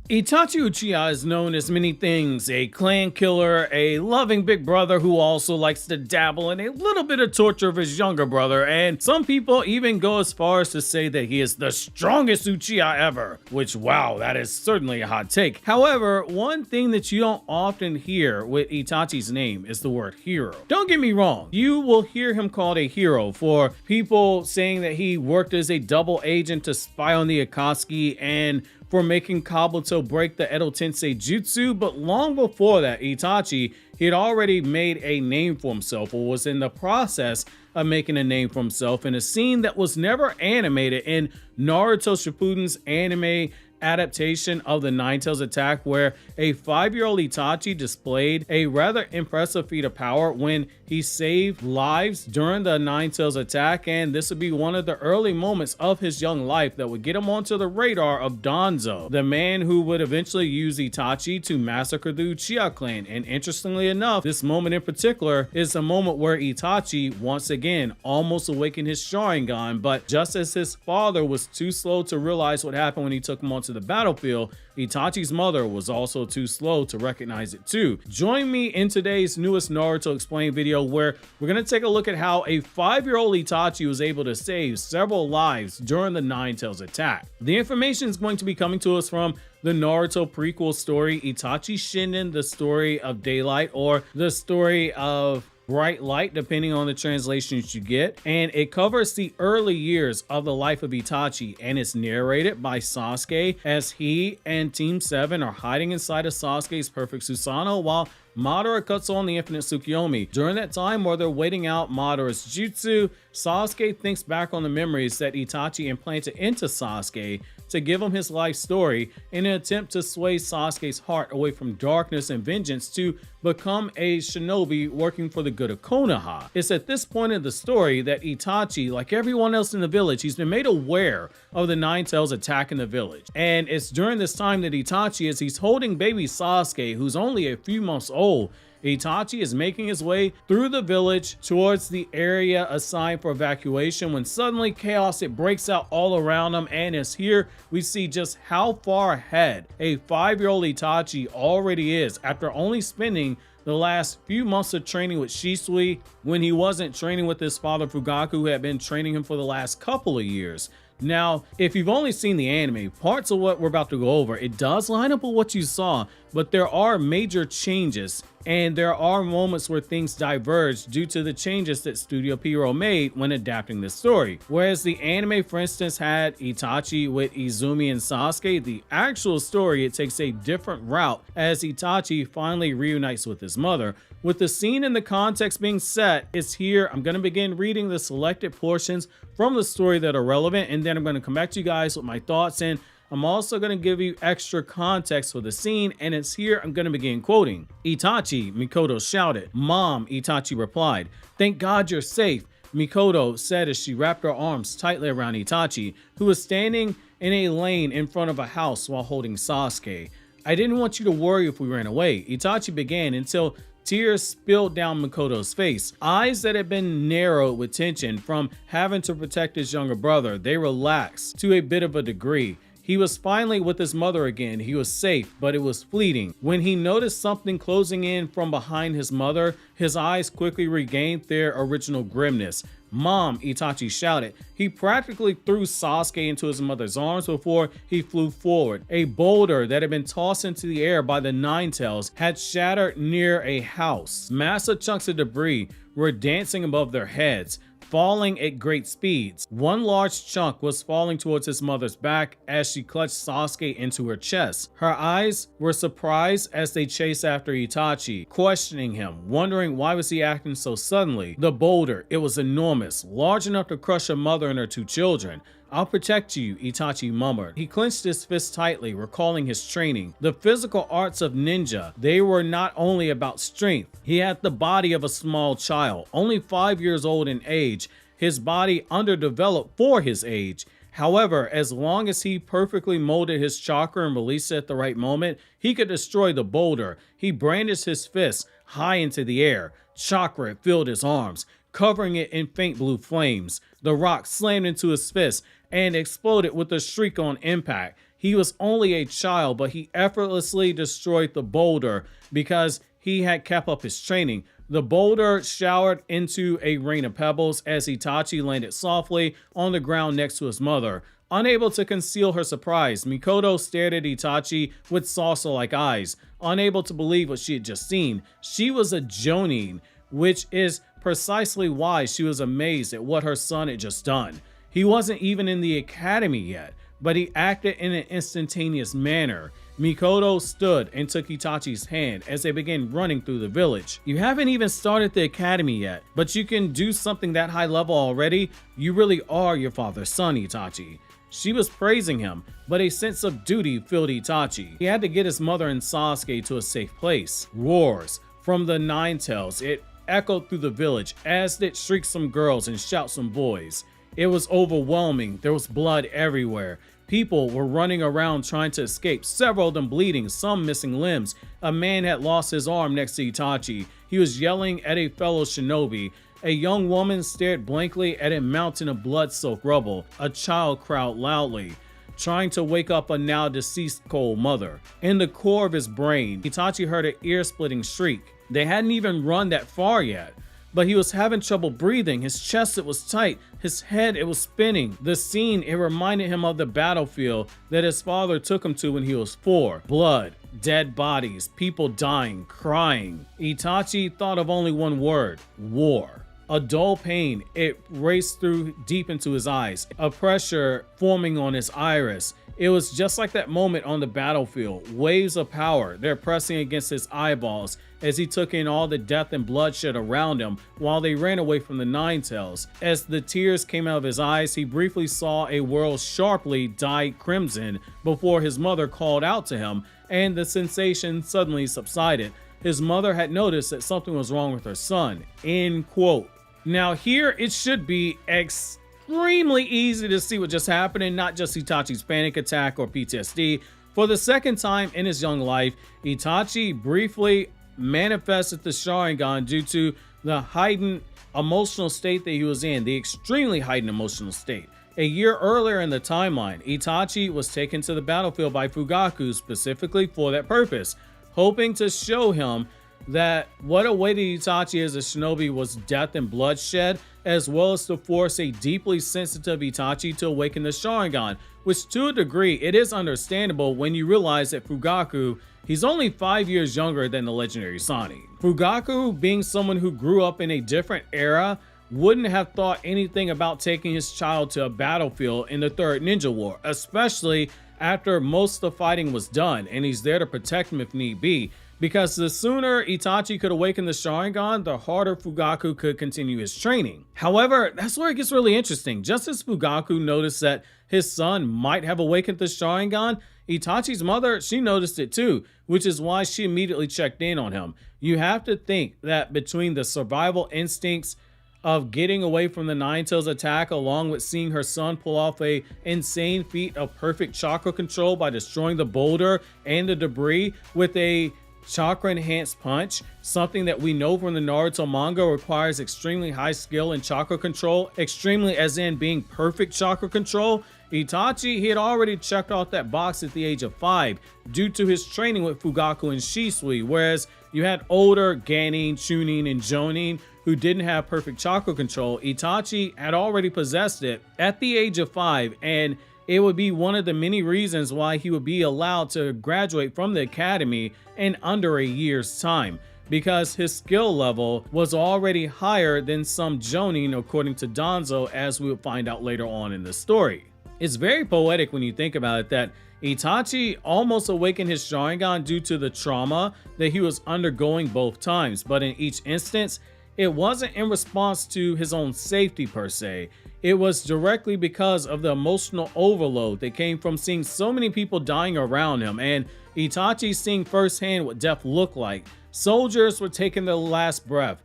Itachi Uchiha is known as many things: a clan killer, a loving big brother who also likes to dabble in a little bit of torture of his younger brother, and some people even go as far as to say that he is the strongest Uchiha ever, which, wow, that is certainly a hot take. However, one thing that you don't often hear with Itachi's name is the word hero. Don't get me wrong, you will hear him called a hero for people saying that he worked as a double agent to spy on the Akatsuki and for making Kabuto break the Edo Tensei Jutsu, but long before that, Itachi, he had already made a name for himself, or was in the process of making a name for himself in a scene that was never animated in Naruto Shippuden's anime adaptation of the Nine Tails attack, where a 5-year-old Itachi displayed a rather impressive feat of power when he saved lives during the Nine Tails attack, and this would be one of the early moments of his young life that would get him onto the radar of Danzo, the man who would eventually use Itachi to massacre the Uchiha clan. And interestingly enough, this moment in particular is a moment where Itachi once again almost awakened his Sharingan, but just as his father was too slow to realize what happened when he took him onto the battlefield, Itachi's mother was also too slow to recognize it too. Join me in today's newest Naruto Explained video, where we're going to take a look at how a 5-year-old Itachi was able to save several lives during the Nine Tails attack. The information is going to be coming to us from the Naruto prequel story, Itachi Shinden, the story of daylight, or the story of bright light, depending on the translations you get, and it covers the early years of the life of Itachi, and it's narrated by Sasuke as he and Team 7 are hiding inside of Sasuke's perfect Susanoo while Madara cuts on the infinite Tsukiyomi. During that time where they're waiting out Madara's jutsu, Sasuke thinks back on the memories that Itachi implanted into Sasuke to give him his life story in an attempt to sway Sasuke's heart away from darkness and vengeance to become a shinobi working for the good of Konoha. It's at this point in the story that Itachi, like everyone else in the village, he's been made aware of the Nine Tails attack in the village. And it's during this time that Itachi, as he's holding baby Sasuke, who's only a few months old, Itachi is making his way through the village towards the area assigned for evacuation when suddenly chaos, it breaks out all around him, and it's here we see just how far ahead a 5-year-old Itachi already is after only spending the last few months of training with Shisui when he wasn't training with his father Fugaku, who had been training him for the last couple of years. Now, if you've only seen the anime, parts of what we're about to go over, it does line up with what you saw, but there are major changes and there are moments where things diverge due to the changes that Studio Pierrot made when adapting this story. Whereas the anime, for instance, had Itachi with Izumi and Sasuke, the actual story, it takes a different route as Itachi finally reunites with his mother. With the scene and the context being set, it's here. I'm going to begin reading the selected portions from the story that are relevant, and then I'm going to come back to you guys with my thoughts, and I'm also going to give you extra context for the scene, and it's here I'm going to begin quoting. Itachi, Mikoto shouted. Mom, Itachi replied. Thank God you're safe, Mikoto said as she wrapped her arms tightly around Itachi, who was standing in a lane in front of a house while holding Sasuke. I didn't want you to worry if we ran away, Itachi began, until tears spilled down Mikoto's face. Eyes that had been narrowed with tension from having to protect his younger brother, they relaxed to a bit of a degree. He was finally with his mother again. He was safe, but it was fleeting. When he noticed something closing in from behind his mother, his eyes quickly regained their original grimness. Mom, Itachi shouted. He practically threw Sasuke into his mother's arms before he flew forward. A boulder that had been tossed into the air by the Nine Tails had shattered near a house. Massive chunks of debris were dancing above their heads, falling at great speeds. One large chunk was falling towards his mother's back as she clutched Sasuke into her chest. Her eyes were surprised as they chased after Itachi, questioning him, wondering why was he acting so suddenly. The boulder, it was enormous, large enough to crush her mother and her 2 children. I'll protect you, Itachi murmured. He clenched his fist tightly, recalling his training. The physical arts of ninja, they were not only about strength. He had the body of a small child, only 5 years old in age, his body underdeveloped for his age. However, as long as he perfectly molded his chakra and released it at the right moment, he could destroy the boulder. He brandished his fist high into the air. Chakra filled his arms, covering it in faint blue flames. The rock slammed into his fist and exploded with a shriek on impact. He was only a child, but he effortlessly destroyed the boulder because he had kept up his training. The boulder showered into a rain of pebbles as Itachi landed softly on the ground next to his mother. Unable to conceal her surprise, Mikoto stared at Itachi with saucer-like eyes, unable to believe what she had just seen. She was a Jonin, which is precisely why she was amazed at what her son had just done. He wasn't even in the academy yet, but he acted in an instantaneous manner. Mikoto stood and took Itachi's hand as they began running through the village. You haven't even started the academy yet, but you can do something that high level already? You really are your father's son, Itachi. She was praising him, but a sense of duty filled Itachi. He had to get his mother and Sasuke to a safe place. Roars from the Nine Tails. It echoed through the village, as did shrieks from girls and shouts from boys. It was overwhelming. There was blood everywhere. People were running around trying to escape, several of them bleeding, some missing limbs. A man had lost his arm next to Itachi. He was yelling at a fellow shinobi. A young woman stared blankly at a mountain of blood-soaked rubble. A child cried loudly, trying to wake up a now deceased cold mother. In the core of his brain, Itachi heard an ear-splitting shriek. They hadn't even run that far yet, but he was having trouble breathing. His chest, it was tight. His head, it was spinning. The scene, it reminded him of the battlefield that his father took him to when he was 4. Blood, dead bodies, people dying, crying. Itachi thought of only one word: war. A dull pain, it raced through deep into his eyes, a pressure forming on his iris. It was just like that moment on the battlefield. Waves of power, they're pressing against his eyeballs as he took in all the death and bloodshed around him while they ran away from the Nine Tails. As the tears came out of his eyes, he briefly saw a world sharply dyed crimson before his mother called out to him, and the sensation suddenly subsided. His mother had noticed that something was wrong with her son. End quote. Now here it should be extremely easy to see what just happened and not just Itachi's panic attack or PTSD. For the second time in his young life, Itachi briefly manifested the Sharingan due to the heightened emotional state that he was in, the extremely heightened emotional state. A year earlier in the timeline, Itachi was taken to the battlefield by Fugaku specifically for that purpose, hoping to show him that what awaited Itachi as a shinobi was death and bloodshed, as well as to force a deeply sensitive Itachi to awaken the Sharingan, which to a degree it is understandable when you realize that Fugaku, he's only 5 years younger than the legendary Sani. Fugaku, being someone who grew up in a different era, wouldn't have thought anything about taking his child to a battlefield in the Third Ninja War, especially after most of the fighting was done and he's there to protect him if need be. Because the sooner Itachi could awaken the Sharingan, the harder Fugaku could continue his training. However, that's where it gets really interesting. Just as Fugaku noticed that his son might have awakened the Sharingan, Itachi's mother, she noticed it too, which is why she immediately checked in on him. You have to think that between the survival instincts of getting away from the Nine Tails attack, along with seeing her son pull off a insane feat of perfect chakra control by destroying the boulder and the debris with a chakra enhanced punch, something that we know from the Naruto manga requires extremely high skill in chakra control, extremely as in being perfect chakra control. Itachi, he had already checked off that box at the age of 5 due to his training with Fugaku and Shisui, whereas you had older Ganin, Chunin, and Jonin who didn't have perfect chakra control. Itachi had already possessed it at the age of 5, and it would be one of the many reasons why he would be allowed to graduate from the academy in under a year's time, because his skill level was already higher than some Jonin according to Danzo, as we will find out later on in the story. It's very poetic when you think about it that Itachi almost awakened his Sharingan due to the trauma that he was undergoing both times, but in each instance, it wasn't in response to his own safety per se. It was directly because of the emotional overload that came from seeing so many people dying around him, and Itachi seeing firsthand what death looked like. Soldiers were taking their last breath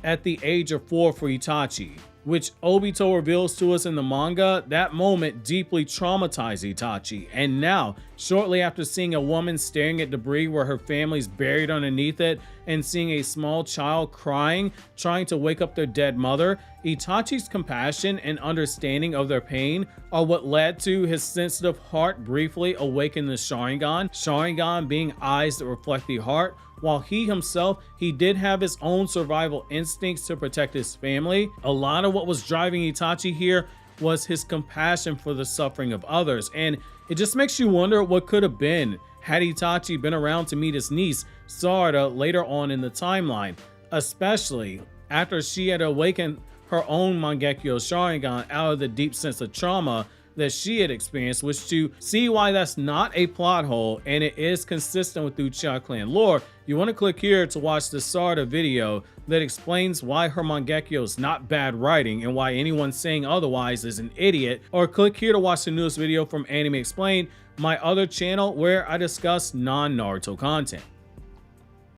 at the age of 4 for Itachi, which Obito reveals to us in the manga. That moment deeply traumatized Itachi, and now Shortly after seeing a woman staring at debris where her family's buried underneath it and seeing a small child crying, trying to wake up their dead mother, Itachi's compassion and understanding of their pain are what led to his sensitive heart briefly awakening the Sharingan, Sharingan being eyes that reflect the heart. While he himself, he did have his own survival instincts to protect his family. A lot of what was driving Itachi here was his compassion for the suffering of others, and it just makes you wonder what could have been had Itachi been around to meet his niece, Sarada, later on in the timeline, especially after she had awakened her own Mangekyo Sharingan out of the deep sense of trauma that she had experienced, which to see why that's not a plot hole and it is consistent with Uchiha clan lore, you want to click here to watch the Sarada video that explains why her Mangekyo is not bad writing and why anyone saying otherwise is an idiot, or click here to watch the newest video from Anime Explained, my other channel where I discuss non-Naruto content.